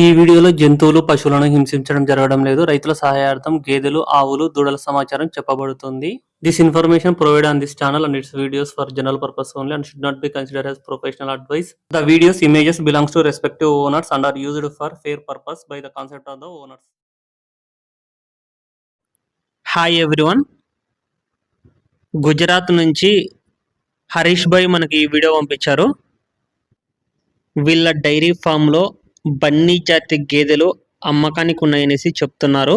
ఈ వీడియోలో జంతువులు, పశువులను హింసించడం జరగడం లేదు. రైతుల సహాయార్థం గేదెలు, ఆవులు, దూడల సమాచారం చెప్పబడుతుంది. This information provided on this channel and its videos for general purpose only and should not be considered as professional advice. The videos images belongs to respective owners and are used for fair purpose by the concept of the owners. Hi everyone, Gujarat నుంచి హరీష్ భాయ్ మనకి ఈ video పంపించారు. వీళ్ళ dairy ఫామ్లో బన్నీ జాతి గేదెలు అమ్మకానికి ఉన్నాయనేసి చెప్తున్నారు.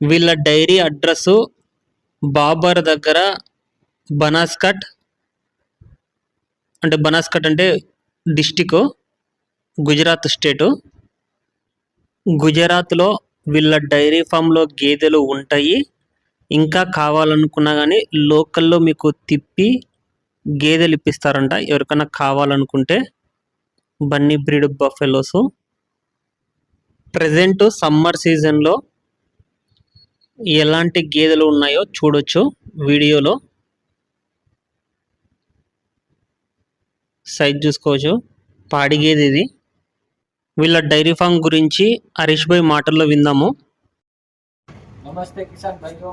వీళ్ళ డైరీ అడ్రస్సు బాబర్ దగ్గర బనాస్కట్ అంటే డిస్టిక్ గుజరాత్ స్టేటు. గుజరాత్లో వీళ్ళ డైరీ ఫామ్లో గేదెలు ఉంటాయి. ఇంకా కావాలనుకున్నా కానీ లోకల్లో మీకు తిప్పి గేదెలు ఇప్పిస్తారంట ఎవరికైనా కావాలనుకుంటే. Bunny breed buffaloes present summer సీజన్లో ఎలాంటి గేదెలు ఉన్నాయో చూడొచ్చు వీడియోలో. సైజ్ చూసుకోవచ్చు, పాడి గేదె ఇది. వీళ్ళ డైరీ ఫామ్ గురించి హరీష్ భాయ్ మాటల్లో విందాము. नमस्ते किसान भाइयों,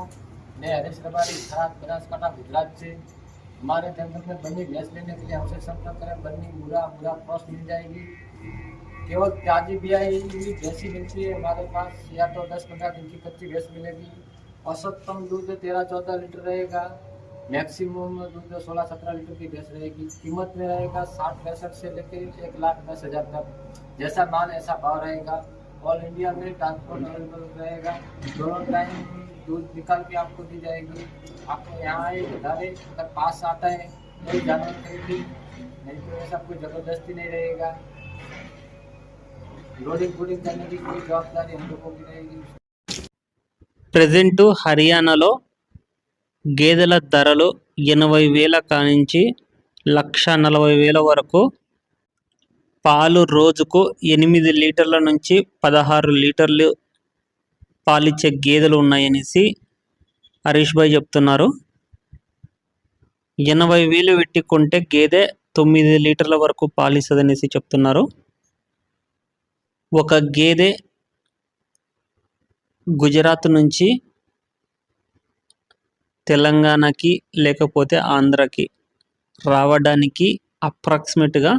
मैं हरीश रबारी खराब बनासकांठा गुजरात से। हमारे जंगल में बन्नी भैंस लेने के लिए हमसे संपर्क करें। बन्नी मुरा क्रॉस मिल जाएगी। केवल ताजी ब्याई भैंसी मिलती है हमारे पास, या तो 10-15 दिन की कच्ची भैंस मिलेगी। औसतम दूध 13-14 लीटर रहेगा। मैक्सिमम दूध 16-17 लीटर की भैंस रहेगी। कीमत में रहेगा 60-65 से लेकर 1,10,000 तक। जैसा माल ऐसा भाव रहेगा। ऑल इंडिया में ट्रांसपोर्ट अवेलेबल रहेगा। दोनों टाइम दूध निकाल के आपको दी जाएगी। आपको यहाँ आए उधारे अगर पास आता है तो जानवर खरीदी, नहीं तो ऐसा कोई ज़बरदस्ती नहीं रहेगा। लोडिंग फूडिंग करने की कोई जवाबदारी हम लोगों की रहेगी। ప్రజెంట్ హర్యానాలో గేదెల ధరలు 80,000 కానించి 1,40,000 వరకు. పాలు రోజుకు 8 లీటర్ల నుంచి 16 లీటర్లు పాలిచ్చే గేదెలు ఉన్నాయనేసి హరీష్ భాయ్ చెప్తున్నారు. 80,000 పెట్టి కొంటే గేదె 9 లీటర్ల వరకు పాలిస్తుందనేసి చెప్తున్నారు. ఒక గేదె గుజరాత్ నుంచి తెలంగాణకి లేకపోతే ఆంధ్రాకి రావడానికి అప్రాక్సిమేట్గా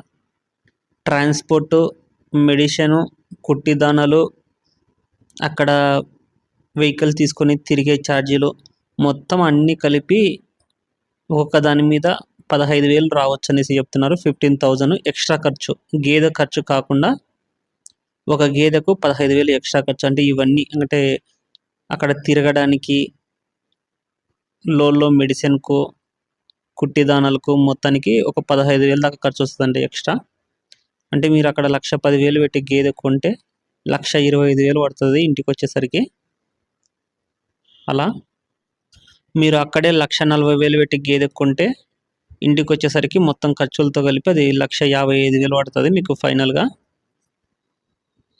ట్రాన్స్పోర్టు, మెడిసిను, కుట్టిదానాలు, అక్కడ వెహికల్ తీసుకొని తిరిగే ఛార్జీలు మొత్తం అన్నీ కలిపి ఒకదాని మీద 15,000 రావచ్చు అనేసి చెప్తున్నారు. 15,000 ఎక్స్ట్రా ఖర్చు, గేదె ఖర్చు కాకుండా ఒక గేదెకు 15,000 ఎక్స్ట్రా ఖర్చు. అంటే ఇవన్నీ అంటే అక్కడ తిరగడానికి, లోల్లో మెడిసిన్కు, కుట్టిదానాలకు మొత్తానికి ఒక 15,000 దాకా ఖర్చు వస్తుందండి ఎక్స్ట్రా. అంటే మీరు అక్కడ 1,10,000 పెట్టి గేదె కొంటే 1,25,000 పడుతుంది ఇంటికి వచ్చేసరికి. అలా మీరు అక్కడే 1,40,000 పెట్టి గేదె కొంటే ఇంటికి వచ్చేసరికి మొత్తం ఖర్చులతో కలిపి అది 1,55,000 పడుతుంది మీకు ఫైనల్గా.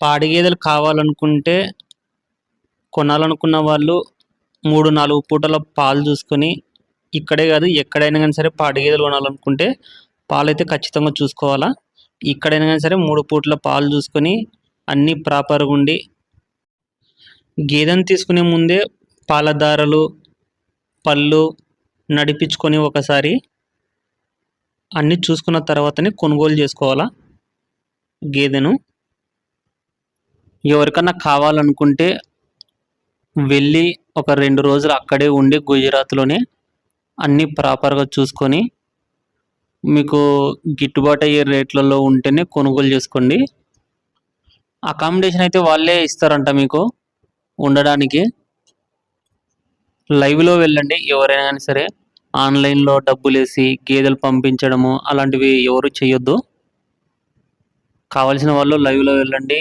పాడి గేదెలు కావాలనుకుంటే, కొనాలనుకున్న వాళ్ళు 3-4 పూటల పాలు చూసుకొని, ఇక్కడే కాదు ఎక్కడైనా కానీ సరే పాడి గేదెలు కొనాలనుకుంటే పాలైతే ఖచ్చితంగా చూసుకోవాలా. ఇక్కడైనా కానీ సరే 3 పూట్ల పాలు చూసుకొని అన్నీ ప్రాపర్గా ఉండి, గేదెను తీసుకునే ముందే పాలధారలు, పళ్ళు నడిపించుకొని ఒకసారి అన్నీ చూసుకున్న తర్వాతనే కొనుగోలు చేసుకోవాలా గేదెను. ఎవరికన్నా కావాలనుకుంటే వెళ్ళి ఒక 2 రోజులు అక్కడే ఉండి గుజరాత్లోనే అన్నీ ప్రాపర్గా చూసుకొని మీకు గిట్టుబాటు అయ్యే రేట్లలో ఉంటేనే కొనుగోలు చేసుకోండి. అకామిడేషన్ అయితే వాళ్ళే ఇస్తారంట మీకు ఉండడానికి. లైవ్లో వెళ్ళండి ఎవరైనా కానీ సరే. ఆన్లైన్లో డబ్బులు వేసి గేదెలు పంపించడము అలాంటివి ఎవరు చేయొద్దు. కావాల్సిన వాళ్ళు లైవ్లో వెళ్ళండి,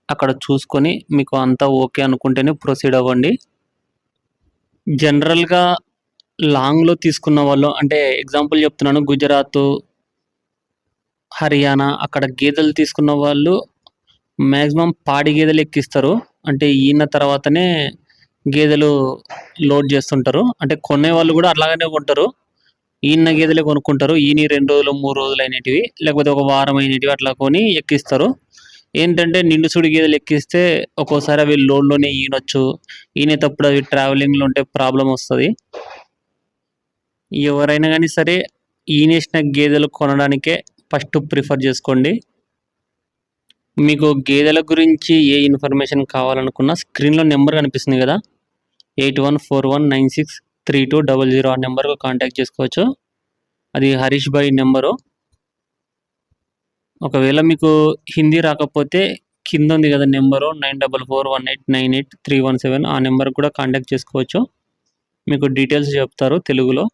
అక్కడ చూసుకొని మీకు అంతా ఓకే అనుకుంటేనే ప్రొసీడ్ అవ్వండి. జనరల్గా లాంగ్లో తీసుకున్న వాళ్ళు, అంటే ఎగ్జాంపుల్ చెప్తున్నాను, గుజరాత్, హర్యానా అక్కడ గేదెలు తీసుకున్న వాళ్ళు మ్యాక్సిమం పాడి గేదెలు ఎక్కిస్తారు. అంటే ఈయన తర్వాతనే గేదెలు లోడ్ చేస్తుంటారు. అంటే కొనే వాళ్ళు కూడా అట్లాగనే కొంటారు. ఈయన గేదెలే కొనుక్కుంటారు. ఈయన 2 రోజులు 3 రోజులు అయినటివి లేకపోతే ఒక వారం అయినటివి అట్లా కొని ఎక్కిస్తారు. ఏంటంటే నిండు సుడి గేదెలు ఎక్కిస్తే ఒక్కోసారి అవి లోడ్లోనే ఈనొచ్చు. ఈనేటప్పుడు అవి ట్రావెలింగ్లో ఉంటే ప్రాబ్లం వస్తుంది. ఎవరైనా కానీ సరే ఈనేసిన గేదెలు కొనడానికే ఫస్ట్ ప్రిఫర్ చేసుకోండి. మీకు గేదెల గురించి ఏ ఇన్ఫర్మేషన్ కావాలనుకున్నా స్క్రీన్లో నెంబర్ కనిపిస్తుంది కదా, 8141963200 ఆ నెంబర్కు కాంటాక్ట్ చేసుకోవచ్చు. అది హరీష్ భాయ్ నెంబరు. ఒకవేళ మీకు హిందీ రాకపోతే కింద ఉంది కదా నెంబరు 9441898317 ఆ నెంబర్కి కూడా కాంటాక్ట్ చేసుకోవచ్చు. మీకు డీటెయిల్స్ చెప్తారు తెలుగులో.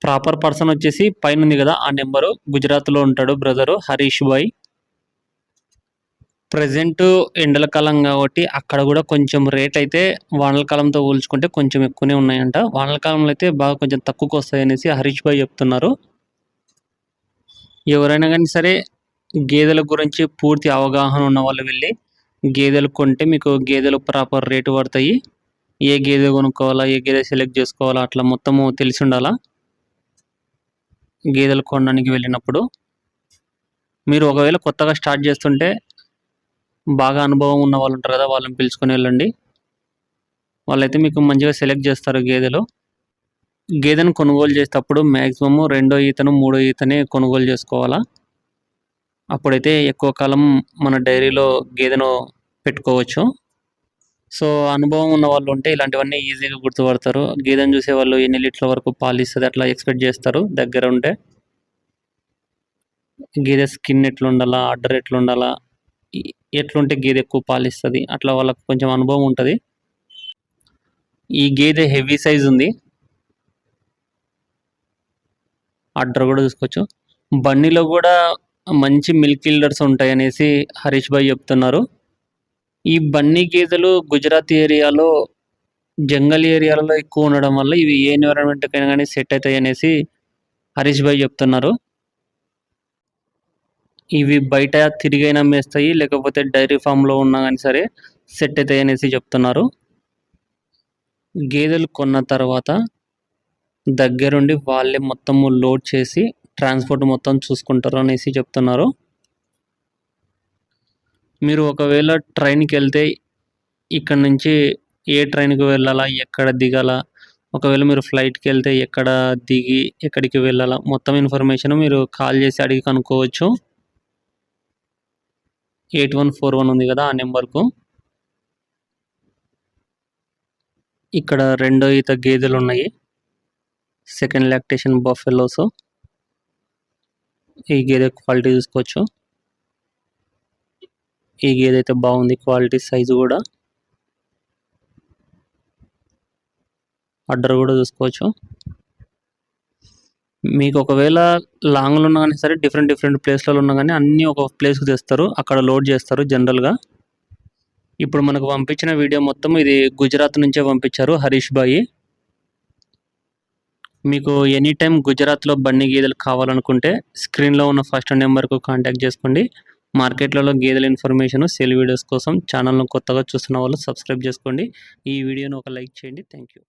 ప్రాపర్ పర్సన్ వచ్చేసి పైన ఉంది కదా ఆ నెంబరు, గుజరాత్లో ఉంటాడు బ్రదరు హరీష్ భాయ్. ప్రజెంట్ ఎండల కాలం కాబట్టి అక్కడ కూడా కొంచెం రేట్ అయితే వానల కాలంతో పోల్చుకుంటే కొంచెం ఎక్కువనే ఉన్నాయంట. వానల కాలంలో అయితే బాగా కొంచెం తక్కువకు వస్తాయి అనేసి హరీష్ భాయ్ చెప్తున్నారు. ఎవరైనా కానీ సరే గేదెల గురించి పూర్తి అవగాహన ఉన్న వాళ్ళు వెళ్ళి గేదెలు కొంటే మీకు గేదెలు ప్రాపర్ రేటు పడతాయి. ఏ గేదె కొనుక్కోవాలా, ఏ గేదె సెలెక్ట్ చేసుకోవాలా అట్లా మొత్తము తెలిసి ఉండాలా. గేదెలు కొనడానికి వెళ్ళినప్పుడు మీరు ఒకవేళ కొత్తగా స్టార్ట్ చేస్తుంటే బాగా అనుభవం ఉన్న వాళ్ళు ఉంటారు కదా, వాళ్ళని పిలుచుకొని వెళ్ళండి. వాళ్ళైతే మీకు మంచిగా సెలెక్ట్ చేస్తారు గేదెలు. గేదెను కొనుగోలు చేసేటప్పుడు మ్యాక్సిమము 2వ ఈతను 3వ ఈతనే కొనుగోలు చేసుకోవాలా. అప్పుడైతే ఎక్కువ కాలం మన డైరీలో గేదెను పెట్టుకోవచ్చు. సో అనుభవం ఉన్న వాళ్ళు ఉంటే ఇలాంటివన్నీ ఈజీగా గుర్తుపడతారు. గేదెను చూసే వాళ్ళు ఎన్ని లీటర్ల వరకు పాలు ఇస్తుంది అట్లా ఎక్స్పెక్ట్ చేస్తారు దగ్గర ఉంటే. గేదె స్కిన్ ఎట్లుండాలా, అడ్డర్ ఎట్లుండాలా, ఎట్లుంటే గేదె ఎక్కువ పాలు ఇస్తుంది అట్లా వాళ్ళకు కొంచెం అనుభవం ఉంటుంది. ఈ గేదె హెవీ సైజ్ ఉంది. అడ్డర్ కూడా చూసుకోవచ్చు. బన్నీలో కూడా మంచి మిల్క్ ఈల్డర్స్ ఉంటాయి అనేసి హరీష్ భాయ్ చెప్తున్నారు. ఈ బన్నీ గేదెలు గుజరాత్ ఏరియాలో జంగల్ ఏరియాలలో ఎక్కువ ఉండడం వల్ల ఇవి ఏ ఎన్విరాన్మెంట్కైనా కానీ సెట్ అవుతాయి అనేసి హరీష్ భాయ్ చెప్తున్నారు. ఇవి బయట తిరిగైనా మేస్తాయి, లేకపోతే డైరీ ఫామ్లో ఉన్నా కానీ సరే సెట్ అవుతాయి అనేసి చెప్తున్నారు. గేదెలు కొన్న తర్వాత దగ్గరుండి వాళ్ళే మొత్తము లోడ్ చేసి ట్రాన్స్పోర్ట్ మొత్తం చూసుకుంటారు అనేసి చెప్తున్నారు. మీరు ఒకవేళ ట్రైన్కి వెళ్తే ఇక్కడ నుంచి ఏ ట్రైన్కి వెళ్ళాలా, ఎక్కడ దిగాలా, ఒకవేళ మీరు ఫ్లైట్కి వెళ్తే ఎక్కడ దిగి ఎక్కడికి వెళ్ళాలా మొత్తం ఇన్ఫర్మేషన్ మీరు కాల్ చేసి అడిగి కనుక్కోవచ్చు. 8141 ఉంది కదా ఆ నెంబర్కు. ఇక్కడ 2వ ఈత గేదెలు ఉన్నాయి, సెకండ్ లాక్టేషన్ బఫెలోస్. ఈ గేదె క్వాలిటీ చూసుకోవచ్చు. ఈ గేదె అయితే బాగుంది, క్వాలిటీ సైజు కూడా. అడ్డర్ కూడా చూసుకోవచ్చు. మీకు ఒకవేళ లాంగ్లో ఉన్నా కానీ సరే డిఫరెంట్ ప్లేస్లలో ఉన్నా కానీ అన్నీ ఒక ప్లేస్కి తెస్తారు, అక్కడ లోడ్ చేస్తారు జనరల్గా. ఇప్పుడు మనకు పంపించిన వీడియో మొత్తం ఇది గుజరాత్ నుంచే పంపించారు హరీష్ భాయ్. మీకు ఎనీ టైం గుజరాత్లో బన్నీ గేదెలు కావాలనుకుంటే స్క్రీన్లో ఉన్న ఫస్ట్ నెంబర్కు కాంటాక్ట్ చేసుకోండి. మార్కెట్లలో గేదెల ఇన్ఫర్మేషన్, సేల్ వీడియోస్ కోసం ఛానల్ను కొత్తగా చూస్తున్న వాళ్ళు సబ్స్క్రైబ్ చేసుకోండి. ఈ వీడియోను ఒక లైక్ చేయండి. Thank you.